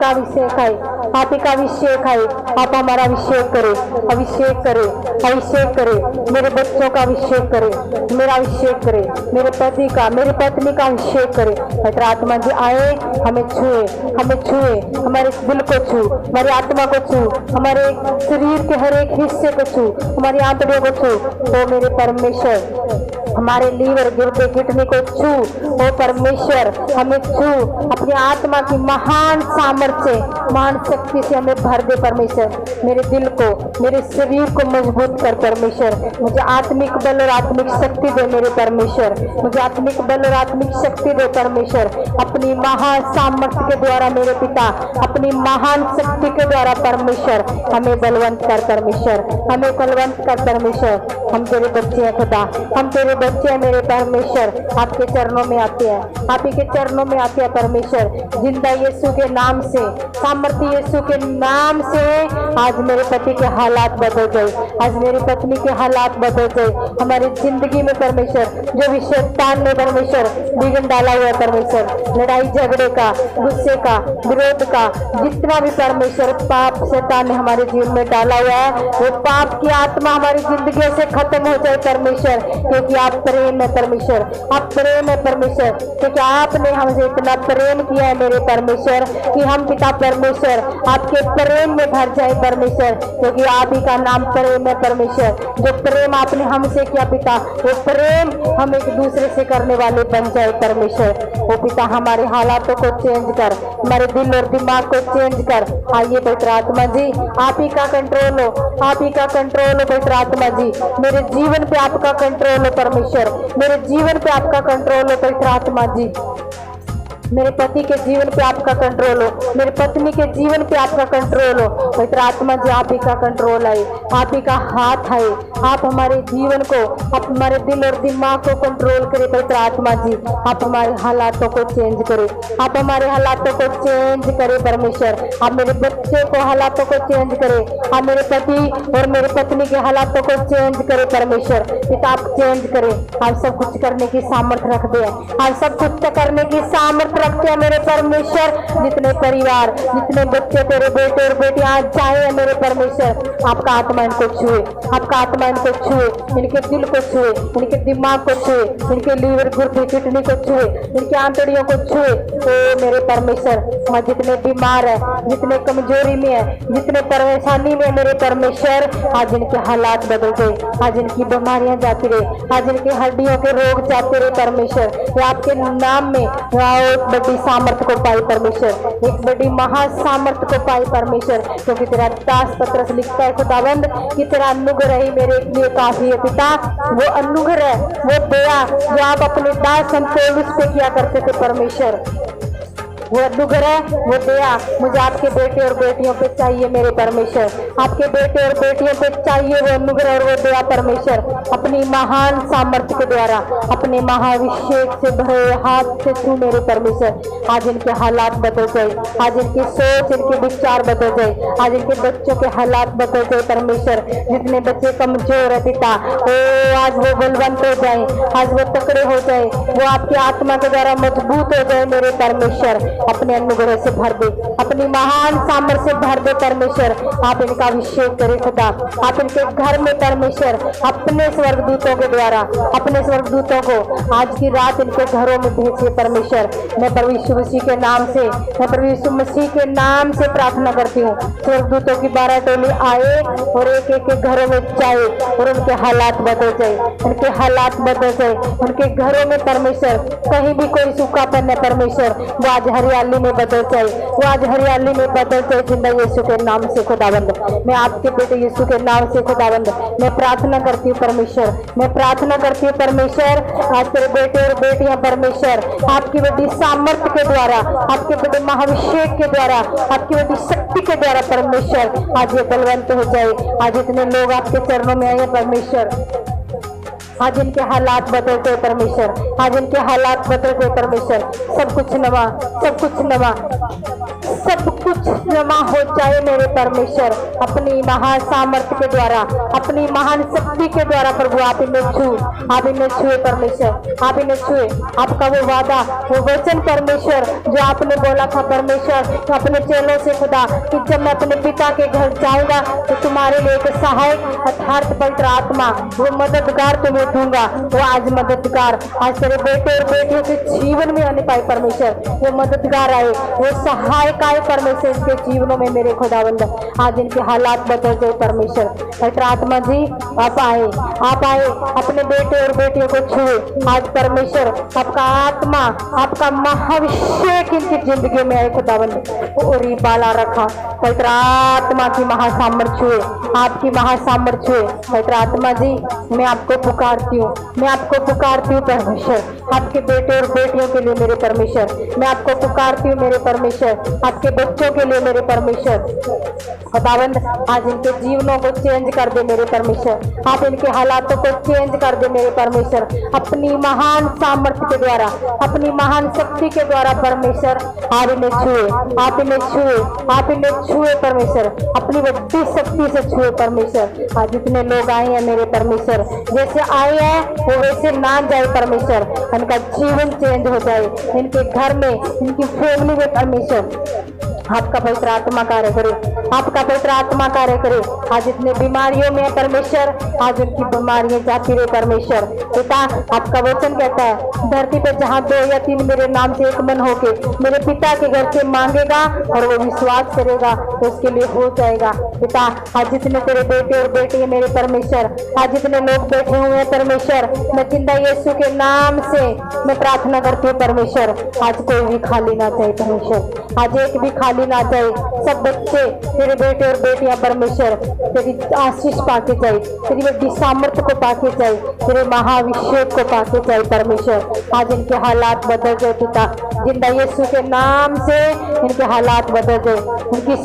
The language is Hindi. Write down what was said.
का अभिषेक है, आप ही का अभिषेक है। आप हमारा अभिषेक करें, अभिषेक करें, अभिषेक करें। मेरे बच्चों का अभिषेक करें, मेरा अभिषेक करें, मेरे पति का, मेरी पत्नी का अभिषेक करें। पवित्र आत्मा जी आए, हमें छुए, हमें छुए, हमारे दिल को छू, हमारी आत्मा को छू, हमारे शरीर के हर एक हिस्से को छू, हमारी आंतड़ियों को छू। तो मेरे परमेश्वर हमारे लीवर, गुर्दे, किडनी को छू। ओ परमेश्वर हमें छू, अपनी आत्मा की महान सामर्थ्य, महान शक्ति से हमें भर दे परमेश्वर। मेरे दिल को, मेरे शरीर को मजबूत कर परमेश्वर। मुझे आत्मिक बल और आत्मिक शक्ति दे मेरे परमेश्वर। मुझे आत्मिक बल और आत्मिक शक्ति दे परमेश्वर। अपनी महान सामर्थ्य के द्वारा मेरे पिता, अपनी महान शक्ति के द्वारा परमेश्वर हमें बलवंत कर परमेश्वर, हमें बलवंत कर परमेश्वर। हम तेरे बच्चे हैं खुदा, हम तेरे बच्चे हैं मेरे परमेश्वर। आपके चरणों में आते हैं, आप ही के चरणों में आते हैं परमेश्वर। जिंदा यीशु के नाम से, सामर्थ्य यीशु के नाम से आज मेरे पति के हालात बदल गए, आज मेरी पत्नी के हालात बदल गए। हमारी जिंदगी में परमेश्वर जो भी शैतान ने परमेश्वर विघ्न डाला हुआ है परमेश्वर, लड़ाई झगड़े का, गुस्से का, विरोध का, जितना भी परमेश्वर पाप शैतान ने हमारे जीवन में डाला हुआ है, वो पाप की आत्मा हमारी जिंदगी से खत्म हो जाए परमेश्वर। क्योंकि आप प्रेम है परमेश्वर, आप प्रेम है परमेश्वर। क्योंकि आपने हमसे इतना प्रेम किया है मेरे परमेश्वर कि हम पिता परमेश्वर आपके प्रेम में भर जाए परमेश्वर। क्योंकि आप ही का नाम प्रेम है परमेश्वर। जो प्रेम आपने हमसे किया पिता, वो प्रेम हम एक दूसरे से करने वाले बन जाए परमेश्वर। वो पिता हमारे हालातों को चेंज कर, हमारे दिल और दिमाग को चेंज कर। आइए पवित्र आत्मा जी, आप ही का कंट्रोल हो, आप ही का कंट्रोल हो पवित्र आत्मा जी। मेरे जीवन पे आपका कंट्रोल हो परमेश्वर, मेरे जीवन पे आपका कंट्रोल हो पवित्र आत्मा जी। मेरे पति के जीवन पे आपका कंट्रोल हो, मेरे पत्नी के जीवन पे आपका कंट्रोल हो पवित्र आत्मा जी। आप ही का कंट्रोल है, आप ही का हाथ है। आप हमारे जीवन को, आप हमारे दिल और दिमाग को कंट्रोल करें पवित्र आत्मा जी। आप हमारे हालातों को चेंज करें, आप हमारे हालातों को चेंज करें परमेश्वर। आप मेरे बच्चे को हालातों को चेंज करें, आप मेरे पति और मेरे पत्नी के हालातों को चेंज करें परमेश्वर। पिता आप चेंज करें, आप सब कुछ करने की सामर्थ्य रख दे, आप सब कुछ करने की सामर्थ्य रखते हैं मेरे परमेश्वर। जितने परिवार, जितने बच्चे तेरे बेटे और बेटियां आज जाए हैं मेरे परमेश्वर, आपका आत्मा इनको छुए, आपका आत्मा इनको छुए, इनके दिल को छुए, इनके दिमाग को छुए, इनके लीवर, गुर्दे, किडनी को छुए, इनकी आंतड़ियों को छुए। ओ मेरे परमेश्वर, वहाँ जितने बीमार है, जितने कमजोरी में है, जितने परेशानी में है मेरे परमेश्वर, आज इनके हालात बदल गए, आज इनकी बीमारियां जाती रहे, आज इनकी हड्डियों के रोग जाते रहे परमेश्वर। वो आपके नाम में एक बड़ी सामर्थ्य को पाई परमेश्वर, एक बड़ी महासामर्थ्य को पाई परमेश्वर। क्योंकि तेरा दास पत्रस लिखता है खुदाबंद कि तेरा अनुग्रह ही मेरे लिए काफी है पिता। वो अनुग्रह, वो दया जो आप अपने दास पौलुस पे किया करते थे परमेश्वर, वो अनुग्रह, वो दया मुझे आपके बेटे और बेटियों पे चाहिए मेरे परमेश्वर। आपके बेटे और बेटियों पे चाहिए वो अनुग्रह और वो दया परमेश्वर। अपनी महान सामर्थ्य के द्वारा, अपने महाअभिषेक से भरे हाथ से छू मेरे परमेश्वर। आज इनके हालात बदल जाए, आज इनकी सोच, इनके विचार बदल जाए, आज इनके बच्चों के हालात बदल जाए परमेश्वर। जितने बच्चे कमजोर है पिता, ओ आज वो बलवंत हो जाए, आज वो तकड़े हो जाए, वो आपकी आत्मा के द्वारा मजबूत हो जाए मेरे परमेश्वर। अपने अनुग्रह से भर दे, अपनी महान सामर्थ्य से भर दे परमेश्वर। आप इनका अभिषेक करें खुदा, आप इनके घर में परमेश्वर अपने स्वर्गदूतों के द्वारा, अपने स्वर्गदूतों को आज की रात इनके घरों में भेजिए परमेश्वर। मैं प्रभु यीशु मसीह के नाम से, मैं प्रभु यीशु मसीह के नाम से प्रार्थना करती हूँ। स्वर्गदूतों की 12 टोली आए और एक एक के घरों में जाए और उनके हालात बदल जाए, उनके हालात बदल जाए, उनके घरों में परमेश्वर कहीं भी कोई सूखापन है परमेश्वर, वो आज हरियाली में बदल जाए, वो आज हरियाली में बदल जाए जिंदा यीशु के नाम से खुदाबंद। मैं आपके बेटे यीशु के नाम से खुदाबंद मैं प्रार्थना करती हूँ परमेश्वर, मैं प्रार्थना करती हूँ परमेश्वर। आज तेरे बेटे और बेटियां परमेश्वर आपकी बड़ी सामर्थ्य के द्वारा, आपके बड़े महाभिषेक के द्वारा, आपकी बड़ी शक्ति के द्वारा परमेश्वर आज ये बलवंत हो जाए। आज इतने लोग आपके चरणों में आए परमेश्वर, आज इनके हालात बदल गए परमेश्वर, आज इनके हालात बदल गए परमेश्वर। सब कुछ नवा, सब कुछ नवा, सब कुछ जमा हो जाए मेरे परमेश्वर, अपनी महान सामर्थ्य के द्वारा, अपनी महान शक्ति के द्वारा प्रभु आप इन्हें छू, आप इन्हें छुए परमेश्वर, आप इन्हें छुए। आपका वो वादा, वो वचन परमेश्वर जो आपने बोला था परमेश्वर तो अपने चेलों से खुदा कि जब मैं अपने पिता के घर जाऊंगा तो तुम्हारे लिए एक सहायक अर्थात पवित्र आत्मा, वो मददगार तुम्हें दूंगा। वो आज मददगार आज तेरे बेटे और बेटियों के जीवन में आने पाए परमेश्वर, वो मददगार आए, वो सहायक आए परमेश्वर इनके जीवनों में मेरे खुदावंद। आज इनके हालात बदल गए परमेश्वर। पवित्र आत्मा जी आप आए अपने बेटे और बेटियों को छुए आज परमेश्वर। आपका आत्मा, आपका महाभिषेक इनकी जिंदगी में आए खुदावंद। और बाला रखा पवित्र आत्मा की महासामर्थ छुए, आपकी महासामर्थ छुए। पवित्र आत्मा जी मैं आपको पुकारती हूँ, मैं आपको पुकारती हूँ परमेश्वर, आपके बेटे और बेटियों के लिए मेरे परमेश्वर। मैं आपको पुकारती हूँ मेरे परमेश्वर, आपके बच्चों के लिए मेरे परमेश्वर। खुदावंद आज इनके जीवनों को चेंज कर दे मेरे परमेश्वर, आप इनके हालातों को चेंज कर दे मेरे परमेश्वर। अपनी महान सामर्थ्य के द्वारा, अपनी महान शक्ति के द्वारा परमेश्वर आप इन्हें छुए, आप इन्हें छुए, आप इन्हें छुए परमेश्वर। अपनी बड़ी शक्ति से छुए परमेश्वर। आज जितने लोग आए हैं मेरे परमेश्वर, जैसे आए हैं वो वैसे ना जाए परमेश्वर, इनका जीवन चेंज हो जाए, इनके घर में, इनकी फैमिली में परमेश्वर आपका पवित्र आत्मा कार्य करे, आपका पवित्र आत्मा कार्य करे। आज इतने बीमारियों में परमेश्वर, आज उनकी बीमारियां जाती रहे परमेश्वर। पिता आपका वचन कहता है धरती पर जहाँ 2 या 3 मेरे नाम से एक मन होके मेरे पिता के घर से मांगेगा और वो विश्वास करेगा तो उसके लिए हो जाएगा। पिता आज जितने तेरे बेटे और बेटी मेरे परमेश्वर, आज जितने लोग बैठे हुए हैं परमेश्वर, मैं जिंदा यीशु के नाम से मैं प्रार्थना करती हूँ परमेश्वर। आज कोई भी खाली ना जाए परमेश्वर, आज एक भी खाली ना जाए। सब बच्चे तेरे बेटे और बेटियां परमेश्वर तेरी आशीष पाके जाए, तेरी बड़ी सामर्थ्य को पाके जाए, तेरे महाभिषेक को पाके जाए परमेश्वर। आज इनके हालात बदल जाए पिता, जिंदा यीशु के नाम से इनके हालात बदल जाए, उनकी